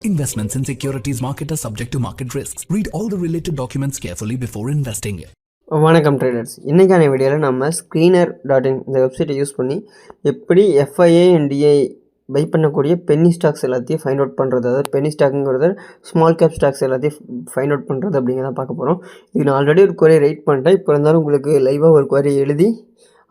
Investments in securities market are subject to market risks. Read all the related documents carefully before investing. வணக்கம் traders. இன்றைக்கான வீடியோவில் நம்ம screener.in இந்த வெப்சைட்டை use பண்ணி எப்படி எஃப்ஐஏ அண்ட் டிஐ பை பண்ணக்கூடிய பென்னி ஸ்டாக்ஸ் எல்லாத்தையும் ஃபைண்ட் அவுட் பண்ணுறது, அதாவது பென்னி ஸ்டாக்குங்கிறது ஸ்மால் கேப் ஸ்டாக்ஸ் எல்லாத்தையும் ஃபைண்ட் அவுட் பண்ணுறது அப்படிங்கிறத பார்க்க போகிறோம். இது நான் ஆல்ரெடி ஒரு குவரி ரைட் பண்ணிட்டேன். இப்போ இருந்தாலும் உங்களுக்கு லைவாக ஒரு குவரி எழுதி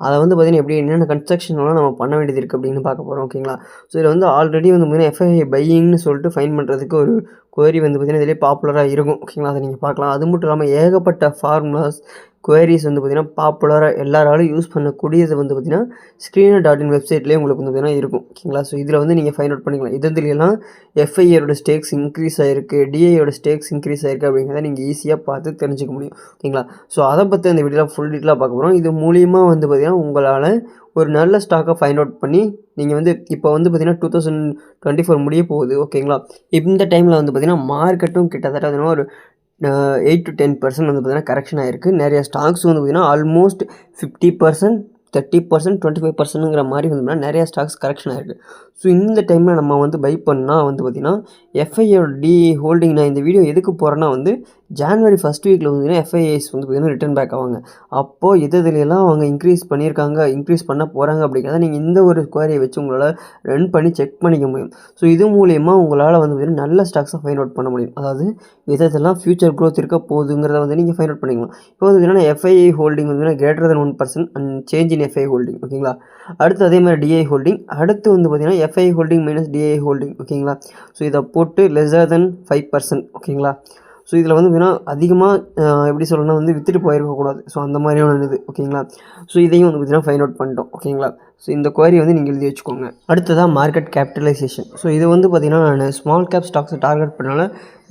அதை பார்த்திங்கன்னா எப்படி என்னென்ன கன்ஸ்ட்ரக்ஷன்லாம் நம்ம பண்ண வேண்டியது இருக்குது அப்படின்னு பார்க்க போகிறோம். ஓகேங்களா? ஸோ இதில் ஆல்ரெடி பார்த்திங்கன்னா எஃப்ஐஐ பையிங்னு சொல்லிட்டு ஃபைன் பண்ணுறதுக்கு ஒரு குவரி பார்த்திங்கன்னா இதிலே பாப்புலராக இருக்கும். ஓகேங்களா? அதை நீங்கள் பார்க்கலாம். அது மட்டும் இல்லாமல் ஏகப்பட்ட ஃபார்முலாஸ் குவரிஸ் பார்த்திங்கன்னா பாப்புலராக எல்லாராலும் யூஸ் பண்ணக்கூடியது பார்த்திங்கன்னா screener.in வெப்சைட்லேயே உங்களுக்கு பார்த்திங்கன்னா இருக்கும். ஓகேங்களா? ஸோ இதில் நீங்கள் ஃபைண்ட் அவுட் பண்ணிக்கலாம். இதுலாம் எஃப்ஐஏயோட ஸ்டேக்ஸ் இன்க்ரீஸ் ஆகிருக்கு, டிஐயோட ஸ்டேக்ஸ் இன்க்ரீஸ் ஆகிருக்கு அப்படிங்கிறத நீங்கள் ஈஸியாக பார்த்து தெரிஞ்சுக்க முடியும். ஓகேங்களா? ஸோ அதை பற்றி அந்த வீடியோவில் ஃபுல் டீட்டெயிலாக பார்க்க போகிறோம். இது மூலியமாக பார்த்திங்கன்னா உங்களால் ஒரு நல்ல ஸ்டாக்கை ஃபைண்ட் அவுட் பண்ணி நீங்கள் இப்போ பார்த்திங்கன்னா 2024 முடிய போகுது. ஓகேங்களா? இந்த டைமில் பார்த்திங்கன்னா மார்க்கெட்டும் கிட்டத்தட்ட ஒரு 8 to 10% பார்த்திங்கன்னா கரெக்ஷன் ஆகிருக்கு. நிறைய ஸ்டாக்ஸ் பார்த்திங்கன்னா ஆல்மோஸ்ட் 50%, 30%, 25%ங்கிற மாதிரி நிறைய ஸ்டாக்ஸ் கரெக்ஷன் ஆகிருக்கு. ஸோ இந்த டைமில் நம்ம பை பண்ணால் பார்த்திங்கன்னா எஃப்ஐயோட டிஐ ஹோல்டிங் நான் இந்த வீடியோ எதுக்கு போகிறேன்னா ஜான்வரி ஃபஸ்ட் வீக்கில் பார்த்திங்கன்னா எஃப்ஐஐஸ் பார்த்திங்கன்னா ரிட்டர்ன் பேக் ஆவாங்க. அப்போது இதுலாம் அவங்க இன்க்ரீஸ் பண்ண போகிறாங்க அப்படிங்கிறத நீங்கள் இந்த ஒரு குவரியை வச்சு உங்களால் ரன் பண்ணி செக் பண்ணிக்க முடியும். ஸோ இது மூலயமா உங்களால் பார்த்திங்கன்னா நல்ல ஸ்டாக்ஸை ஃபைண்ட் அவுட் பண்ண முடியும். அதாவது இதெல்லாம் ஃபியூச்சர் க்ரோத் இருக்க போகுதுங்கிறத நீங்கள் ஃபைண்ட் அவுட் பண்ணிக்கலாம். இப்போ பார்த்திங்கன்னா FII holding greater than 1% and change in FI holding. ஓகேங்களா? அடுத்து அதே மாதிரி டிஐ ஹோல்டிங், அடுத்து பார்த்திங்கன்னா FI holding minus DI holding. ஓகேங்களா? ஸோ இதை போட்டு லெஸ்ஸர் தென் 5%. ஓகேங்களா? ஸோ இதில் அதிகமாக எப்படி சொல்லணும்னா விற்றுட்டு போயிருக்கக்கூடாது. ஸோ அந்த மாதிரியான இது. ஓகேங்களா? ஸோ இதையும் பார்த்திங்கன்னா ஃபைண்ட் அவுட் பண்ணிட்டோம். ஓகேங்களா? ஸோ இந்த குவரி நீங்கள் எழுதி வச்சுக்கோங்க. அடுத்ததாக மார்க்கெட் கேபிட்டலைசேஷன். ஸோ இது பார்த்திங்கன்னா நான் ஸ்மால் கேப் ஸ்டாக்ஸை டார்கெட் பண்ணால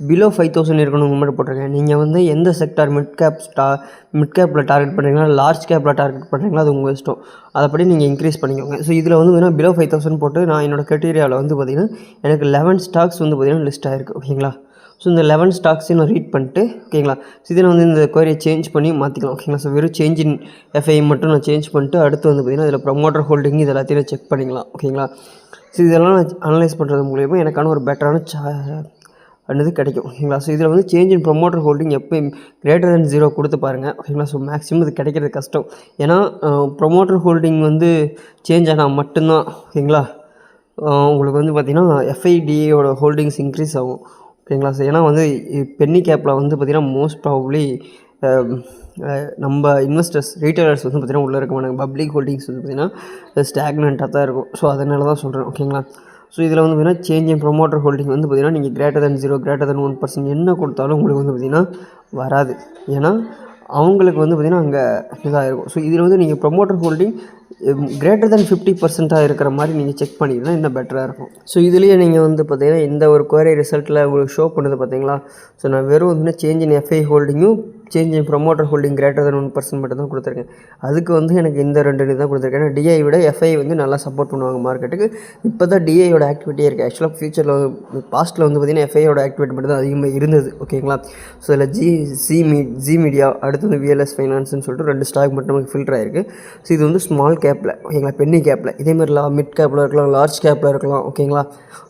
பிலோ 5000 இருக்கணும் மட்டும் போட்டிருக்கேன். நீங்கள் எந்த செக்டார் மிட் கேப்பில் டார்கெட் பண்ணுறீங்களா, லார்ஜ் கேப்பில் டார்கெட் பண்ணுறீங்களா, அது உங்கள் இஷ்டம். அதைப்படி நீங்கள் இன்க்ரீஸ் பண்ணிக்கோங்க. ஸோ இதில் பிலோ 5000 போட்டு நான் என்னோடய க்ரைட்டீரியாவில் பார்த்திங்கன்னா எனக்கு 11 ஸ்டாக்ஸ் பார்த்திங்கன்னா லிஸ்ட் ஆகிருக்கு. ஓகேங்களா? ஸோ இந்த 11 ஸ்டாக்ஸையும் நான் ரீட் பண்ணிட்டு, ஓகேங்களா, ஸோ இதில் இந்த குவரியை சேஞ்ச் பண்ணி மாற்றிக்கலாம். ஓகேங்களா? ஸோ வெறும் சேஞ்ச் இன் எஃப்ஐ மட்டும் நான் சேஞ்ச் பண்ணிட்டு அடுத்து பார்த்திங்கன்னா இதில் ப்ரமோட்டர் ஹோல்டிங் இது எல்லாத்தையும் செக் பண்ணிக்கலாம். ஓகேங்களா? ஸோ இதெல்லாம் நான் அனலைஸ் பண்ணுறது மூலிமா எனக்கான ஒரு பெட்டரான அன்னது கிடைக்கும். ஓகேங்களா? ஸோ இதில் சேஞ்ச் இன் ப்ரமோட்டர் ஹோல்டிங் எப்போயும் greater than 0 கொடுத்து பாருங்கள். ஓகேங்களா? ஸோ மேக்ஸிமம் இது கிடைக்கிறது கஷ்டம். ஏன்னா ப்ரமோட்டர் ஹோல்டிங் சேஞ்ச் ஆனால் மட்டும்தான் ஓகேங்களா உங்களுக்கு பார்த்திங்கன்னா எஃப்ஐடியோட ஹோல்டிங்ஸ் இன்க்ரீஸ் ஆகும். ஓகேங்களா? ஸோ ஏன்னா பென்னி கேப்பில் பார்த்திங்கன்னா மோஸ்ட் ப்ராபப்ளி நம்ம இன்வெஸ்டர்ஸ் ரீட்டைலர்ஸ் பார்த்திங்கன்னா உள்ளே இருக்க மாட்டாங்க. பப்ளிக் ஹோல்டிங்ஸ் பார்த்திங்கன்னா ஸ்டாக்னண்ட்டாக தான் இருக்கும். ஸோ அதனால தான் சொல்கிறேன். ஓகேங்களா? ஸோ இதில் பார்த்திங்கன்னா சேஞ்ச் இன் ப்ரொமோட்டர் ஹோல்டிங் பார்த்திங்கன்னா நீங்கள் greater than 0, greater than 1% என்ன கொடுத்தாலும் உங்களுக்கு பார்த்திங்கன்னா வராது. ஏன்னா அவங்களுக்கு பார்த்திங்கன்னா அங்கே இதாக இருக்கும். ஸோ இதில் நீங்கள் ப்ரொமோட்டர் ஹோல்டிங் greater than 50% இருக்கிற மாதிரி நீங்கள் செக் பண்ணிங்கன்னா இன்னும் பெட்டராக இருக்கும். ஸோ இதுலேயே நீங்கள் பார்த்திங்கன்னா இந்த ஒரு குவரி ரிசல்ட்டில் உங்களுக்கு ஷோ பண்ணுறது பார்த்தீங்களா? ஸோ நான் வெறும் சேஞ்ச் இன் எஃப்ஐ ஹோல்டிங்கும் change in promoter holding greater than 1% மட்டும் தான் கொடுத்துருக்கேன். அதுக்கு எனக்கு இந்த 2 தான் கொடுத்துருக்கேன். ஏன்னா டிஐ விட எஃப்ஐ நல்லா சப்போர்ட் பண்ணுவாங்க மார்க்கெட்டுக்கு. இப்போ தான் டிஐயோட ஆக்டிவிட்டியே இருக்குது. ஆக்சுவலாக ஃபியூச்சரில் பாஸ்ட்டில் பார்த்திங்கன்னா எஃப்ஐயோட ஆக்டிவிட்டி மட்டும் தான் அதிகமாக இருந்தது. ஓகேங்களா? ஸோ இதில் ஜி மீடியா அடுத்து விஎல்எஸ் ஃபைனான்ஸ்னு சொல்லிட்டு 2 ஸ்டாக் மட்டும் நமக்கு ஃபில்டர் ஆகிருக்கு. ஸோ இது ஸ்மால் கேப்பில். ஓகேங்களா? பென்னி கேப்பில். இதேமாதிரி மிட் கேப்பில் இருக்கலாம், லார்ஜ் கேப்பில் இருக்கலாம். ஓகேங்களா?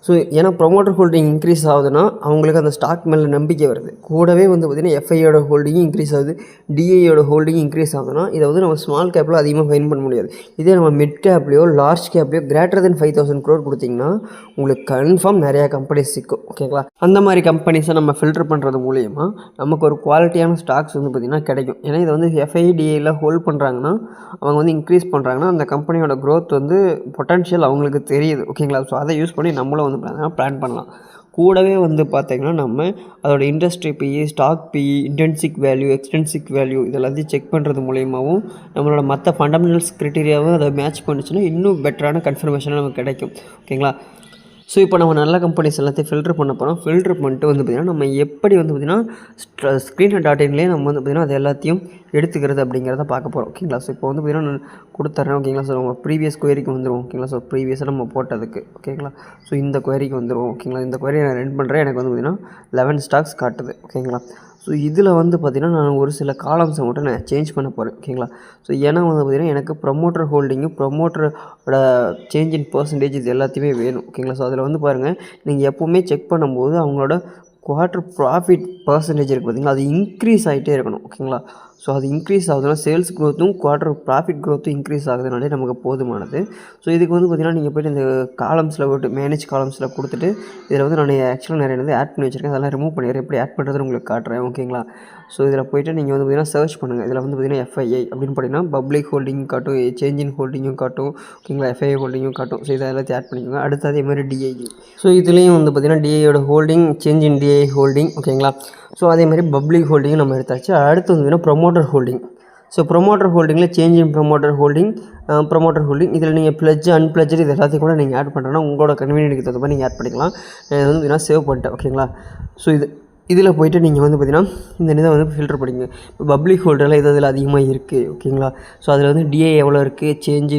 ஸோ ஏன்னா ப்ரொமோட்டர் ஹோல்டிங் இன்க்ரீஸ் ஆகுதுன்னா அவங்களுக்கு அந்த ஸ்டாக் மேலே நம்பிக்கை வருது. கூடவே பார்த்திங்கன்னா எஃப்ஐயோட ஹோல்டிங்கும் இன்க்ரீஸ் ஆகுது, டிஐயோட ஹோல்டிங் இன்க்ரீஸ் ஆகுதுன்னா இதை நம்ம ஸ்மால் கேப்பில் அதிகமாக ஃபைன் பண்ண முடியாது. இதே நம்ம mid கேப்லேயோ large கேப்லேயோ greater than 5000 crore கொடுத்திங்கன்னா உங்களுக்கு கன்ஃபார்ம் நிறையா கம்பெனிஸ் சிக்கும். ஓகேங்களா? அந்த மாதிரி கம்பெனிஸை நம்ம ஃபில்டர் பண்ணுறது மூலிமா நமக்கு ஒரு குவாலிட்டியான ஸ்டாக்ஸ் பார்த்திங்கன்னா கிடைக்கும். ஏன்னா இதை எஃப்ஐடிஐயில் ஹோல்ட் பண்ணுறாங்கன்னா அவங்க இன்க்ரீஸ் பண்ணுறாங்கன்னா அந்த கம்பெனியோட க்ரோத் பொட்டன்ஷியல் அவங்களுக்கு தெரியுது. ஓகேங்களா? ஸோ அதை யூஸ் பண்ணி நம்மளும் பிளான் பண்ணலாம். கூடவே பார்த்திங்கன்னா நம்ம அதோட industry PE, stock PE, intrinsic value, extrinsic value இதெல்லாத்தையும் செக் பண்ணுறது மூலியமாகவும் நம்மளோட மற்ற ஃபண்டமெண்டல்ஸ் க்ரைட்டீரியாவும் அதை மேட்ச் பண்ணிச்சுன்னா இன்னும் பெட்டரான கன்ஃபர்மேஷன் நமக்கு கிடைக்கும். ஓகேங்களா? ஸோ இப்போ நம்ம நல்ல கம்பெனிஸ் எல்லாத்தையும் ஃபில்டர் பண்ண போகிறோம். ஃபில்டர் பண்ணிட்டு பார்த்திங்கன்னா நம்ம எப்படி பார்த்திங்கன்னா screener.inலேயே நம்ம பார்த்திங்கன்னா அது எல்லாத்தையும் எடுத்துக்கிறது அப்படிங்கிறத பார்க்க போகிறோம். ஓகேங்களா. ஸோ இப்போ வந்து பார்த்திங்கன்னா நான் கொடுத்துட்றேன். ஓகேங்களா. ஸோ நம்ம ப்ரீவியஸ் குவரிக்கு வந்துடும். ஓகேங்களா. ஸோ ப்ரீவியஸாக நம்ம போட்டதுக்கு ஓகேங்களா. ஸோ இந்த குவரிக்கு வந்துடும். ஓகேங்களா. இந்த குவரி நான் ரன் பண்ணுறேன். எனக்கு வந்து பார்த்திங்கன்னா 11 ஸ்டாக்ஸ் காட்டுது. ஓகேங்களா. ஸோ இதில் வந்து பார்த்திங்கன்னா நான் ஒரு சில காலம்ஸை மட்டும் நான் சேஞ்ச் பண்ண போகிறேன். ஓகேங்களா. ஸோ ஏன்னா வந்து பார்த்திங்கன்னா எனக்கு ப்ரமோட்டர் ஹோல்டிங்கும் ப்ரமோட்டரோட சேஞ்ச் இன் பர்சன்டேஜ் இது எல்லாத்தையுமே வேணும். ஓகேங்களா. ஸோ அதில் வந்து பாருங்கள், நீங்கள் எப்போவுமே செக் பண்ணும்போது அவங்களோட குவார்ட்டர் ப்ராஃபிட் பர்சன்டேஜ் இருக்குது பார்த்திங்களா, அது இன்க்ரீஸ் ஆகிட்டே இருக்கணும். ஓகேங்களா. ஸோ அது இன்க்ரீஸ் ஆகுதுன்னா சேல்ஸ் க்ரோத்தும் குவார்ட்டர் ப்ராஃபிட் க்ரோத்தும் இன்க்ரீஸ் ஆகுதுனாலே நமக்கு போதுமானது. ஸோ இதுக்கு வந்து பார்த்திங்கன்னா நீங்கள் போய்ட்டு இந்த காலம்ஸில் போய்ட்டு மேனேஜ் காலம்ஸில் கொடுத்துட்டு இதில் வந்து நான் ஆக்சுவலாக நிறைய வந்து ஆட் பண்ணி வச்சுருக்கேன். அதெல்லாம் ரிமூவ் பண்ணிடுறேன். எப்படி ஆட் பண்ணுறதுன்னு உங்களுக்கு காட்டுறேன். ஓகேங்களா. ஸோ இதில் போய்ட்டு நீங்கள் வந்து பார்த்திங்கன்னா சர்ச் பண்ணுங்கள். இதில் வந்து பார்த்திங்கன்னா FII அப்படின்னு பார்த்தீங்கன்னா பப்ளிக் ஹோல்டிங் காட்டும், சேஞ்ச் இன் ஹோல்டிங்கும் காட்டும். ஓகேங்களா. FII ஹோல்டிங்கும் காட்டும். ஸோ இதை எல்லாத்தையும் ஆட் பண்ணிக்கோங்க. அடுத்து அதே மாதிரி DI. ஸோ இதுலேயும் வந்து பார்த்திங்கன்னா DIயோட holding, change in DI holding. ஓகேங்களா. ஸோ அதே மாதிரி பப்ளிக் ஹோல்டிங்கும் நம்ம எடுத்தாச்சு. அடுத்து வந்து பார்த்திங்கன்னா ப்ரொமோட்டர் ஹோல்டிங். ஸோ ப்ரொமோட்டர் ஹோல்டிங்கில் change in promoter holding, promoter holding இதில் நீங்கள் ப்ளட்ஜ் அன்ப்ளட்ஜ் இது எல்லாத்தையும் கூட நீங்கள் ஆட் பண்ணுறேன்னா உங்களோட கன்வீனியன்ட்டுக்கு தகுந்த மாதிரி நீங்கள் ஆட் பண்ணிக்கலாம். நான் வந்து பார்த்திங்கன்னா சேவ் பண்ணிட்டேன். ஓகேங்களா. ஸோ இதில் போய்ட்டு நீங்கள் வந்து பார்த்திங்கன்னா இந்த இதை வந்து ஃபில்டர் பண்ணிங்க. இப்போ பப்ளிக் ஹோல்டரில் இதில் அதிகமாக இருக்குது. ஓகேங்களா. ஸோ அதில் வந்து DI எவ்வளோ இருக்குது, சேஞ்ச்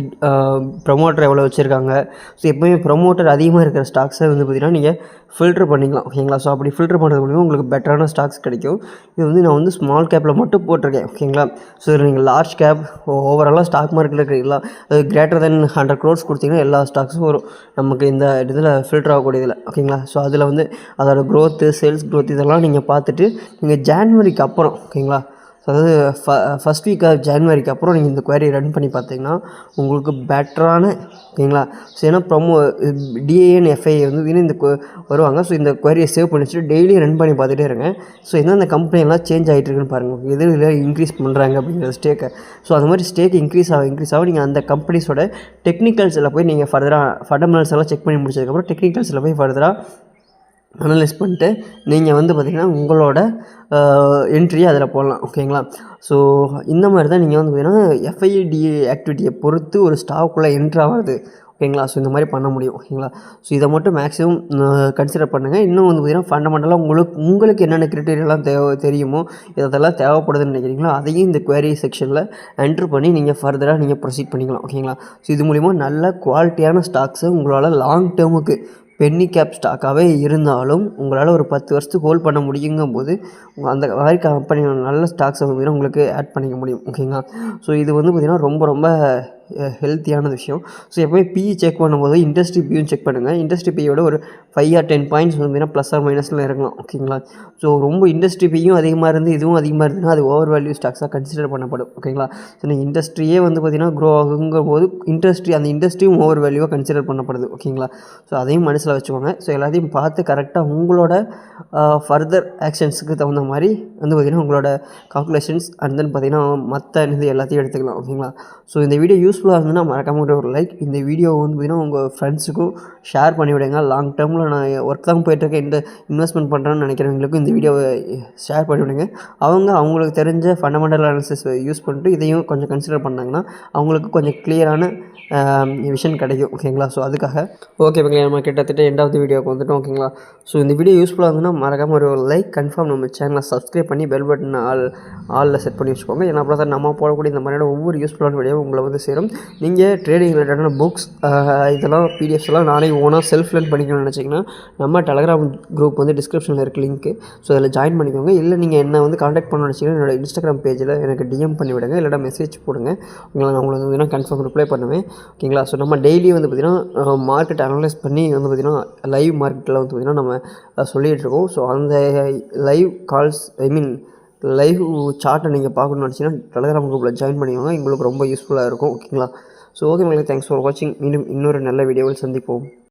ப்ரமோட்டர் எவ்வளோ வச்சுருக்காங்க. ஸோ எப்போயுமே ப்ரமோட்டர் அதிகமாக இருக்கிற ஸ்டாக்ஸை வந்து பார்த்திங்கன்னா நீங்கள் ஃபில்ட்ரு பண்ணிக்கலாம். ஓகேங்களா. ஸோ அப்படி ஃபில்ட்ரு பண்ணுறது மூலிமா உங்களுக்கு பெட்டரான ஸ்டாக்ஸ் கிடைக்கும். இது வந்து நான் வந்து ஸ்மால் கேப்பில் மட்டும் போட்டிருக்கேன். ஓகேங்களா. ஸோ இதில் நீங்கள் லார்ஜ் கேப் ஓவராலாக ஸ்டாக் மார்க்கெட்டில் இருக்கிற கிரேட்டர் தென் 100 crores கொடுத்தீங்கன்னா எல்லா ஸ்டாக்ஸும் வரும் நமக்கு இந்த இதில் ஃபில்டர் ஆகக்கூடியதில். ஓகேங்களா. ஸோ அதில் வந்து அதோட க்ரோத்து, சேல்ஸ் க்ரோத் இதெல்லாம் நீங்கள் பார்த்துட்டு நீங்கள் ஜான்வரிக்கு அப்புறம் ஓகேங்களா, ஸோ அதாவது ஃபஸ்ட் வீக் ஆஃப் ஜான்வரிக்கு அப்புறம் நீங்கள் இந்த குவரி ரன் பண்ணி பார்த்தீங்கன்னா உங்களுக்கு பெட்டரான ஓகேங்களா. ஸோ ஏன்னா DI and FII வந்து இந்த வருவாங்க. ஸோ இந்த குவரியை சேவ் பண்ணி வச்சுட்டு டெய்லி ரன் பண்ணி பார்த்துட்டே இருங்க. ஸோ எந்தெந்த கம்பெனியெல்லாம் சேஞ்ச் ஆகிட்டு இருக்குன்னு பாருங்கள். எதில் இன்க்ரீஸ் பண்ணுறாங்க அப்படிங்கிற ஸ்டேக்கை. ஸோ அது மாதிரி ஸ்டேக் இன்க்ரீஸ் ஆக நீங்கள் அந்த கம்பெனிஸோட டெக்னிக்கல்ஸில் போய் நீங்கள் ஃபர்தராக ஃபண்டமெண்டல்ஸ் எல்லாம் செக் பண்ணி முடிச்சதுக்கப்புறம் டெக்னிக்கல்ஸில் போய் ஃபர்தராக அனலைஸ் பண்ணிட்டு நீங்கள் வந்து பார்த்திங்கன்னா உங்களோட என்ட்ரியை அதில் போடலாம். ஓகேங்களா. ஸோ இந்த மாதிரி தான் நீங்கள் வந்து பார்த்திங்கன்னா FII DI ஆக்டிவிட்டியை பொறுத்து ஒரு ஸ்டாக்குள்ளே என்ட்ரு ஆகாது. ஓகேங்களா. ஸோ இந்த மாதிரி பண்ண முடியும். ஓகேங்களா. ஸோ இதை மட்டும் மேக்ஸிமம் கன்சிடர் பண்ணுங்கள். இன்னும் வந்து பார்த்திங்கன்னா ஃபண்டமெண்டலாக உங்களுக்கு என்னென்ன க்ரைட்டீரியாலாம் தெரியுமோ இதெல்லாம் தேவைப்படுதுன்னு நினைக்கிறீங்களோ அதையும் இந்த குவரி செக்ஷனில் என்ட்ரு பண்ணி நீங்கள் ஃபர்தராக நீங்கள் ப்ரொசீட் பண்ணிக்கலாம். ஓகேங்களா. ஸோ இது மூலிமா நல்ல குவாலிட்டியான ஸ்டாக்ஸை உங்களால் லாங் டேர்முக்கு பென்னி கேப் ஸ்டாக்காகவே இருந்தாலும் உங்களால் ஒரு 10 வருஷத்துக்கு ஹோல்ட் பண்ண முடியுங்கும் போது அந்த மாதிரி கம்பெனியோட நல்ல ஸ்டாக்ஸை வந்து உங்களுக்கு ஆட் பண்ணிக்க முடியும். ஓகேங்களா. ஸோ இது வந்து பார்த்திங்கன்னா ரொம்ப ஹெல்த்தியான விஷயம். ஸோ எப்போயுமே PE செக் பண்ணும்போது இண்டஸ்ட்ரி பியும் செக் பண்ணுங்கள். இண்டஸ்ட்ரி பியோட ஒரு 5 or 10 பாயிண்ட்ஸ் வந்து ப்ளஸ் ஆர் மைனஸில் இருக்கலாம். ஓகேங்களா. ஸோ ரொம்ப இண்டஸ்ட்ரி பியும் அதிகமாக இருந்து இதுவும் அதிகமாக இருந்துன்னா அது ஓவர் வேல்யூ ஸ்டாக்ஸாக கன்சிடர் பண்ணப்படும். ஓகேங்களா. ஸோ நீங்கள் இண்டஸ்ட்ரியே வந்து பார்த்திங்கன்னா க்ரோ ஆகுங்கும் போது அந்த இண்டஸ்ட்ரியும் ஓவர் வேல்யூவாக கன்சிடர் பண்ணப்படுது. ஓகேங்களா. ஸோ அதையும் மனசில் வச்சுக்கோங்க. ஸோ எல்லாத்தையும் பார்த்து கரெக்டாக உங்களோட ஃபர்தர் ஆக்ஷன்ஸுக்கு தகுந்த மாதிரி வந்து பார்த்திங்கன்னா உங்களோட கால்குலேஷன்ஸ் அண்ட் தென் பார்த்திங்கன்னா மற்ற இது எல்லாத்தையும் எடுத்துக்கலாம். ஓகேங்களா. ஸோ இந்த வீடியோ யூஸ்ஃபுல்லாக இருந்ததுன்னா மறக்காம ஒரு லைக், இந்த வீடியோ வந்து பார்த்திங்கன்னா உங்கள் ஃப்ரெண்ட்ஸுக்கும் ஷேர் பண்ணிவிடுங்க. லாங் டேர்மில் நான் ஒர்க் தான் போயிட்டுருக்கேன், இன்வெஸ்ட்மெண்ட் பண்ணுறேன்னு நினைக்கிறவங்களுக்கும் இந்த வீடியோவை ஷேர் பண்ணிவிடுங்க. அவங்களுக்கு தெரிஞ்ச ஃபண்டமெண்டல் அனாலிசிஸ் யூஸ் பண்ணிட்டு இதையும் கொஞ்சம் கன்சிடர் பண்ணாங்கன்னா அவங்களுக்கு கொஞ்சம் கிளியரான விஷன் கிடைக்கும். ஓகேங்களா. ஸோ அதுக்காக ஓகே நம்ம கிட்டத்தட்ட எண்டாவது வீடியோவுக்கு வந்துட்டோம். ஓகேங்களா. ஸோ இந்த வீடியோ யூஸ்ஃபுல்லாக இருந்ததுன்னா மறக்காம ஒரு லைக், கன்ஃபார்ம் நம்ம சேனலை சப்ஸ்கிரைப் பண்ணி பெல் பட்டன் ஆலில் செட் பண்ணி வச்சுக்கோங்க. ஏன்னா அப்போ தான் நம்ம போடக்கூடிய இந்த மாதிரியான ஒவ்வொரு யூஸ்ஃபுல்லான வீடியோ உங்களை வந்து சேரும். நீங்கள் ட்ரேடிங் ரிலேட்டடான புக்ஸ் இதெல்லாம் PDFs எல்லாம் நானே ஓனாக செல்ஃப் லேர்ன் பண்ணிக்கணும்னு நினச்சிங்கன்னா நம்ம டெலகிராம் குரூப் வந்து டிஸ்கிரிப்ஷனில் இருக்குது லிங்க்கு. ஸோ அதில் ஜாயின் பண்ணிக்கோங்க. இல்லை நீங்கள் என்ன வந்து காண்டாக்ட் பண்ணணும்னு நினச்சிங்கன்னா என்னோடய Instagram பேஜில் எனக்கு DM பண்ணி விடுங்க, இல்லைனா மெசேஜ் போடுங்க. நான் உங்களுக்கு வந்து கன்ஃபார்ம் ரிப்ளை பண்ணுவேன். ஓகேங்களா. ஸோ நம்ம டெய்லி வந்து பார்த்திங்கன்னா மார்க்கெட் அனலைஸ் பண்ணி வந்து பார்த்திங்கன்னா லைவ் மார்க்கெட்டில் வந்து பார்த்திங்கன்னா நம்ம சொல்லிகிட்ருக்கோம். ஸோ அந்த லைவ் கால்ஸ் லைவ் சார்ட்டை நீங்கள் பார்க்கணும்னு நினச்சிங்கன்னா டெலகிராம் குரூப்பில் ஜாயின் பண்ணிக்கோங்க. உங்களுக்கு ரொம்ப யூஸ்ஃபுல்லாக இருக்கும். ஓகேங்களா. ஸோ ஓகே மக்களே, தேங்க்ஸ் ஃபார் வாட்சிங். மீண்டும் இன்னொரு நல்ல வீடியோவில் சந்திப்போம்.